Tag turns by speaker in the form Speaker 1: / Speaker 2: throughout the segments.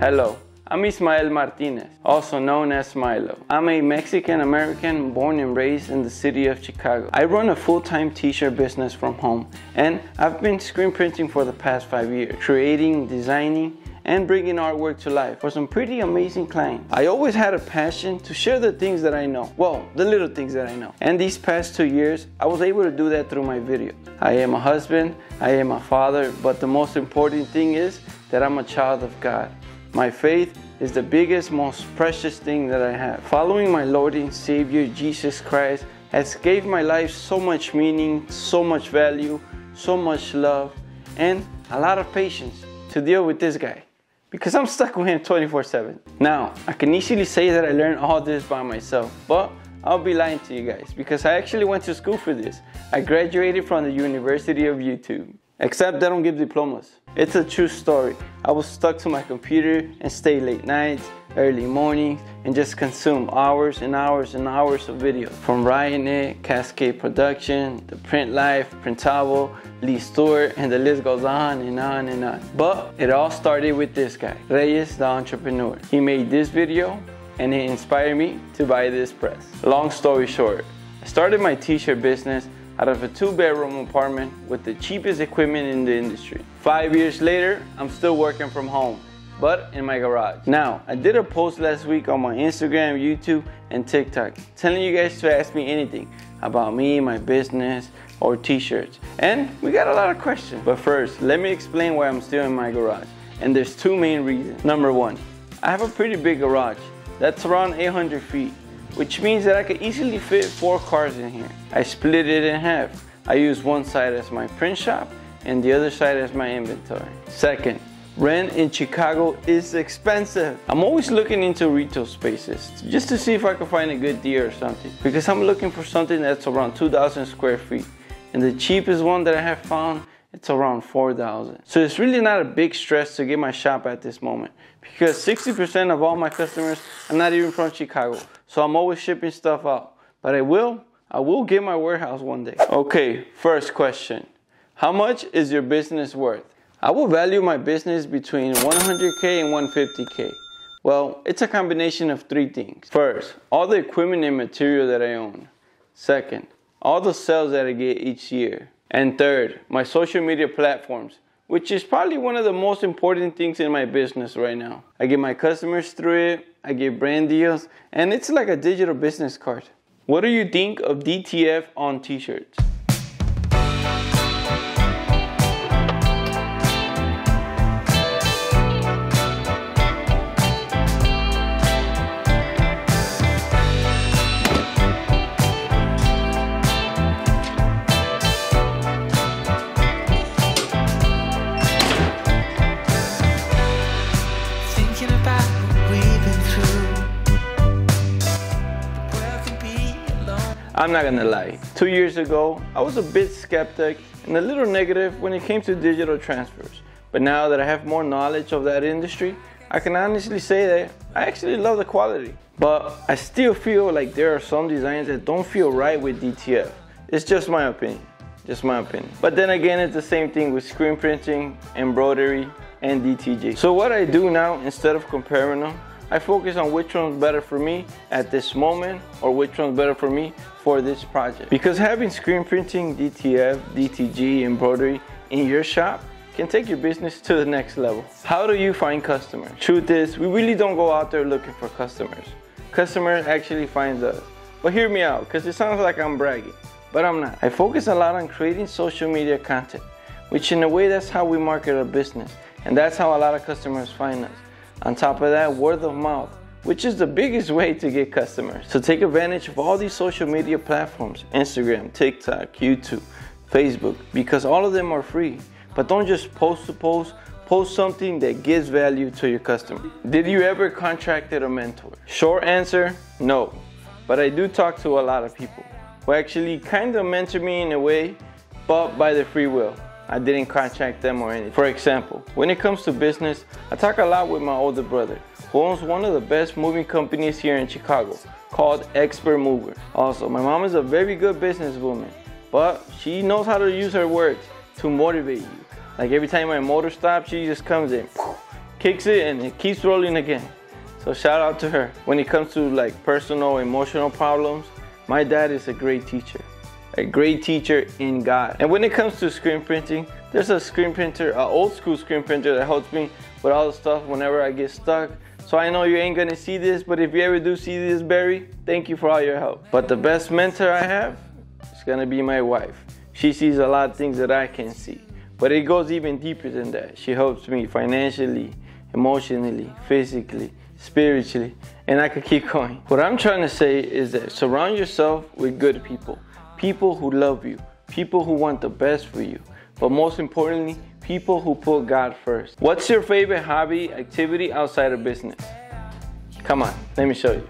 Speaker 1: Hello, I'm Ismael Martinez, also known as Milo. I'm a Mexican-American born and raised in the city of Chicago. I run a full-time t-shirt business from home, and I've been screen printing for the past 5 years, creating, designing, and bringing artwork to life for some pretty amazing clients. I always had a passion to share the things that I know. Well, the little things that I know. And these past 2 years, I was able to do that through my videos. I am a husband, I am a father, but the most important thing is that I'm a child of God. My faith is the biggest, most precious thing that I have. Following my Lord and Savior, Jesus Christ, has gave my life so much meaning, so much value, so much love, and a lot of patience to deal with this guy, because I'm stuck with him 24/7. Now, I can easily say that I learned all this by myself, but I'll be lying to you guys, because I actually went to school for this. I graduated from the University of YouTube. Except they don't give diplomas. It's a true story. I was stuck to my computer and stay late nights, early mornings, and just consume hours and hours and hours of video. From writing it, Cascade Production, The Print Life, Printable, Lee Stewart, and the list goes on and on and on. But it all started with this guy, Reyes the Entrepreneur. He made this video and it inspired me to buy this press. Long story short, I started my t-shirt business out of a 2-bedroom apartment with the cheapest equipment in the industry. 5 years later, I'm still working from home, but in my garage. Now, I did a post last week on my Instagram, YouTube, and TikTok, telling you guys to ask me anything about me, my business, or t-shirts. And we got a lot of questions. But first, let me explain why I'm still in my garage. And there's 2 main reasons. Number 1, I have a pretty big garage. That's around 800 feet. Which means that I could easily fit 4 cars in here. I split it in half. I use one side as my print shop and the other side as my inventory. Second, rent in Chicago is expensive. I'm always looking into retail spaces just to see if I can find a good deal or something, because I'm looking for something that's around 2,000 square feet. And the cheapest one that I have found, it's around 4,000. So it's really not a big stress to get my shop at this moment, because 60% of all my customers are not even from Chicago. So I'm always shipping stuff out. But I will get my warehouse one day. Okay, first question. How much is your business worth? I will value my business between 100K and 150K. Well, it's a combination of 3 things. First, all the equipment and material that I own. Second, all the sales that I get each year. And third, my social media platforms, which is probably one of the most important things in my business right now. I get my customers through it, I get brand deals, and it's like a digital business card. What do you think of DTF on t-shirts? I'm not gonna lie, 2 years ago, I was a bit skeptic and a little negative when it came to digital transfers. But now that I have more knowledge of that industry, I can honestly say that I actually love the quality. But I still feel like there are some designs that don't feel right with DTF. It's just my opinion, But then again, it's the same thing with screen printing, embroidery, and DTG. So what I do now, instead of comparing them, I focus on which one's better for me at this moment, or which one's better for me for this project. Because having screen printing, DTF, DTG, embroidery in your shop can take your business to the next level. How do you find customers? Truth is, we really don't go out there looking for customers. Customers actually find us. But hear me out, because it sounds like I'm bragging, but I'm not. I focus a lot on creating social media content, which in a way that's how we market our business. And that's how a lot of customers find us. On top of that, word of mouth, which is the biggest way to get customers. So take advantage of all these social media platforms, Instagram, TikTok, YouTube, Facebook, because all of them are free. But don't just post to post, post something that gives value to your customer. Did you ever contracted a mentor? Short answer, no. But I do talk to a lot of people who actually kind of mentor me in a way, but by their free will. I didn't contract them or anything. For example, when it comes to business, I talk a lot with my older brother, who owns one of the best moving companies here in Chicago, called Expert Movers. Also, my mom is a very good businesswoman, but she knows how to use her words to motivate you. Like every time my motor stops, she just comes in kicks it and it keeps rolling again. So shout out to her. When it comes to like personal, emotional problems, my dad is a great teacher in God. And when it comes to screen printing, there's a screen printer, an old school screen printer that helps me with all the stuff whenever I get stuck. So I know you ain't gonna see this, but if you ever do see this, Barry, thank you for all your help. But the best mentor I have is gonna be my wife. She sees a lot of things that I can't see, but it goes even deeper than that. She helps me financially, emotionally, physically, spiritually, and I could keep going. What I'm trying to say is that surround yourself with good people. People who love you, people who want the best for you, but most importantly, people who put God first. What's your favorite hobby, activity outside of business? Come on, let me show you.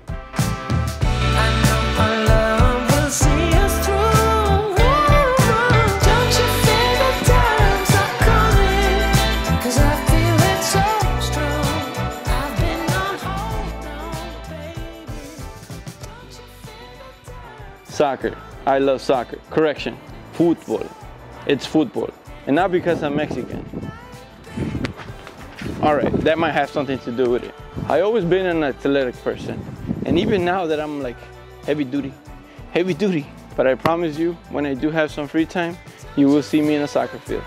Speaker 1: Soccer. I love soccer. Correction, football. It's football. And not because I'm Mexican. Alright, that might have something to do with it. I always been an athletic person. And even now that I'm like heavy duty. But I promise you, when I do have some free time, you will see me in a soccer field.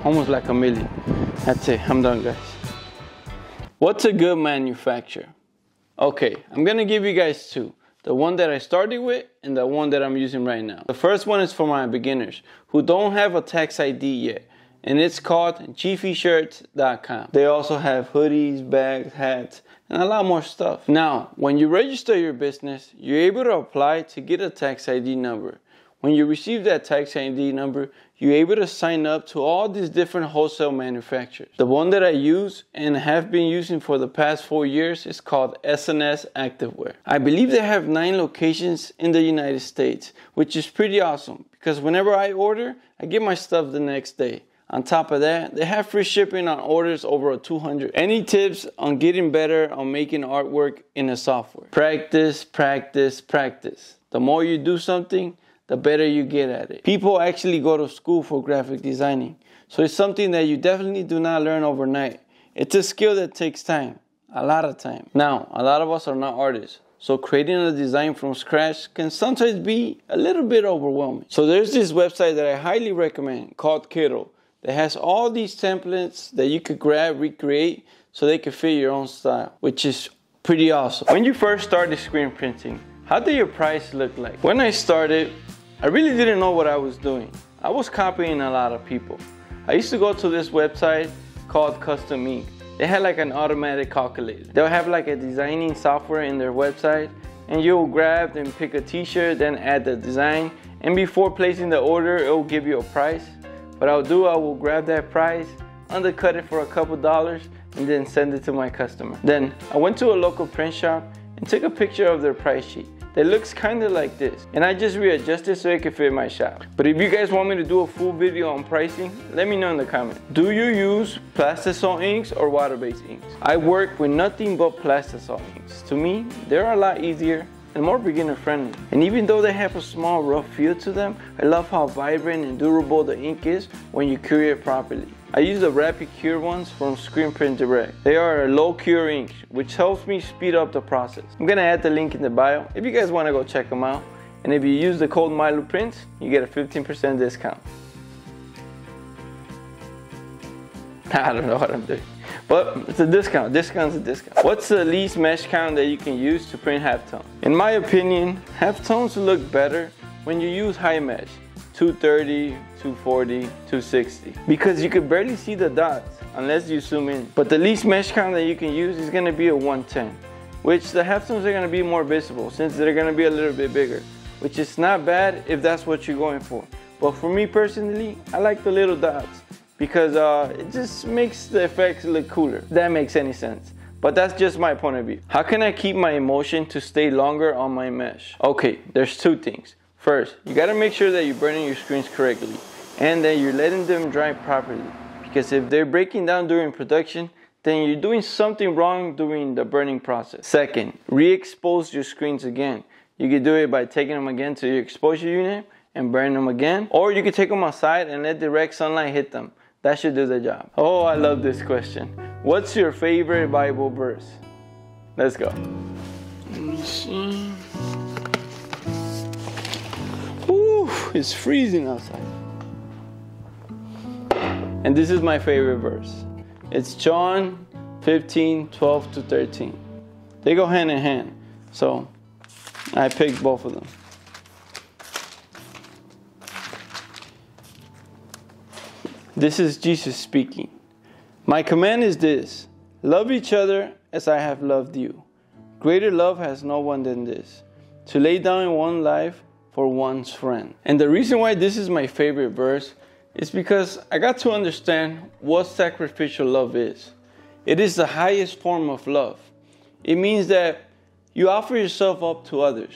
Speaker 1: Almost like a million. That's it, I'm done, guys. What's a good manufacturer? Okay, I'm gonna give you guys two. The one that I started with and the one that I'm using right now. The first one is for my beginners who don't have a tax ID yet, and it's called Tshirts.com. They also have hoodies, bags, hats, and a lot more stuff. Now, when you register your business, you're able to apply to get a tax ID number. When you receive that tax ID number, you're able to sign up to all these different wholesale manufacturers. The one that I use and have been using for the past 4 years is called S&S Activewear. I believe they have 9 locations in the United States, which is pretty awesome because whenever I order, I get my stuff the next day. On top of that, they have free shipping on orders over 200. Any tips on getting better on making artwork in the software? Practice, practice, practice. The more you do something, the better you get at it. People actually go to school for graphic designing. So it's something that you definitely do not learn overnight. It's a skill that takes time, a lot of time. Now, a lot of us are not artists. So creating a design from scratch can sometimes be a little bit overwhelming. So there's this website that I highly recommend called Kiddo that has all these templates that you could grab, recreate, so they can fit your own style, which is pretty awesome. When you first started screen printing, how did your price look like? When I started, I really didn't know what I was doing. I was copying a lot of people. I used to go to this website called Custom Ink. They had like an automatic calculator. They'll have like a designing software in their website, and you'll grab and pick a t-shirt, then add the design, and before placing the order, it will give you a price. What I'll do, I will grab that price, undercut it for a couple dollars, and then send it to my customer. Then I went to a local print shop and took a picture of their price sheet. That looks kind of like this, and I just readjusted so it could fit my shop. But if you guys want me to do a full video on pricing, let me know in the comments. Do you use plastisol inks or water-based inks? I work with nothing but plastisol inks. To me, they're a lot easier and more beginner friendly. And even though they have a small rough feel to them, I love how vibrant and durable the ink is when you cure it properly. I use the Rapid Cure ones from Screen Print Direct. They are a low cure ink, which helps me speed up the process. I'm gonna add the link in the bio if you guys wanna go check them out. And if you use the code myloprints, you get a 15% discount. I don't know what I'm doing, but it's a discount. Discount's a discount. What's the least mesh count that you can use to print halftones? In my opinion, halftones look better when you use high mesh. 230, 240, 260. Because you can barely see the dots unless you zoom in. But the least mesh count that you can use is gonna be a 110, which the halftones are gonna be more visible since they're gonna be a little bit bigger, which is not bad if that's what you're going for. But for me personally, I like the little dots because it just makes the effects look cooler, if that makes any sense. but that's just my point of view. How can I keep my emotion to stay longer on my mesh? Okay, there's two things. First, you gotta make sure that you're burning your screens correctly and that you're letting them dry properly. Because if they're breaking down during production, then you're doing something wrong during the burning process. Second, re-expose your screens again. You can do it by taking them again to your exposure unit and burn them again. Or you can take them outside and let direct sunlight hit them. That should do the job. Oh, I love this question. What's your favorite Bible verse? Let's go. Let me see. Woo, it's freezing outside. And this is my favorite verse. It's John 15:12-13. They go hand in hand. So I picked both of them. This is Jesus speaking. My command is this: love each other as I have loved you. Greater love has no one than this, to lay down one's life for one's friend. And the reason why this is my favorite verse is because I got to understand what sacrificial love is. It is the highest form of love. It means that you offer yourself up to others,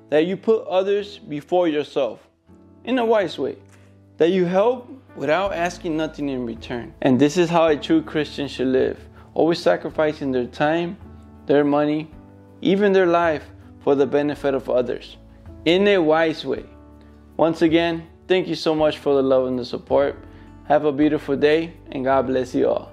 Speaker 1: that you put others before yourself in a wise way, that you help without asking nothing in return. And this is how a true Christian should live, always sacrificing their time, their money, even their life for the benefit of others in a wise way. Once again, thank you so much for the love and the support. Have a beautiful day, and God bless you all.